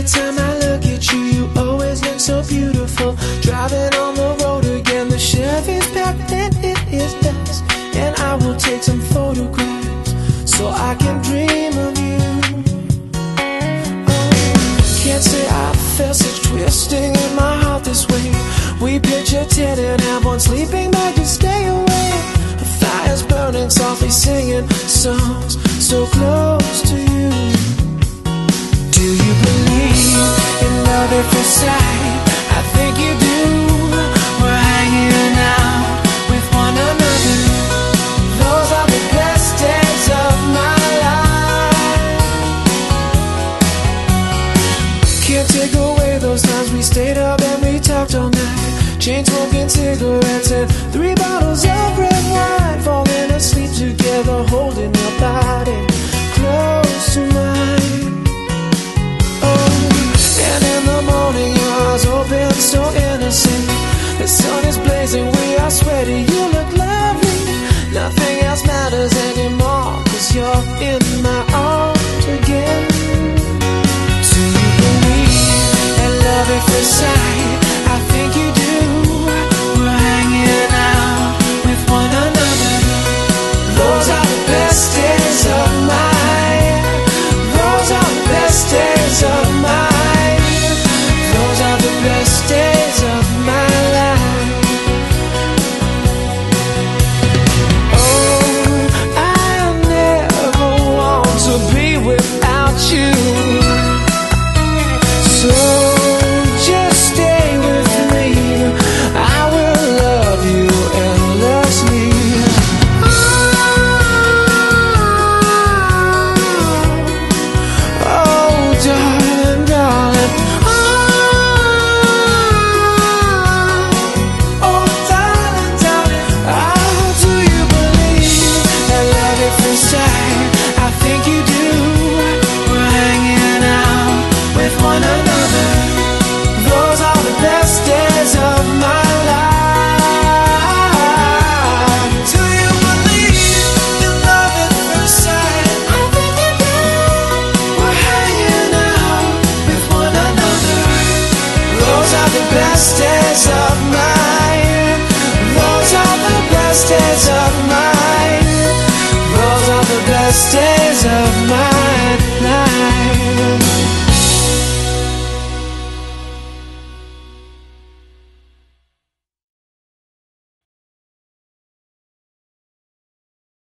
time I look at you, you always look so beautiful. Driving on the road again, the Chevy's packed and it is dusk, and I will take some photographs so I can dream of you. Oh, can't say I felt such twisting in my heart this way. We pitch a tent and have one sleeping bag to stay away. A fire's burning, softly singing songs so close to you. Do you believe in love at first sight? I think you do. We're hanging out with one another. Those are the best days of my life. Can't take away those times we stayed up and we talked all night. Chain smoking cigarettes and 3 bottles of red wine. Falling asleep together, holding your body close to mine. And in the morning your eyes open so innocent. The sun is blazing, we are sweaty, you look lovely. Nothing else matters anymore, 'cause you're in my arms again. Do you believe in love at first sight? I think you do. We're hanging out with one another. Those are the best days of mine. Those are the best days of mine. Those are the best days of my life. Oh, I never want to be without you. So just stay with me. I will love you endlessly. Oh, darling, darling. Oh, darling, darling. Oh, do you believe that love at first sight? I think you do. We're hanging out with one another. Those are the best days of my life. Do you believe in love at first sight? I think you do. We're hanging out with one another. Those are the best days of mine. Those are the best days of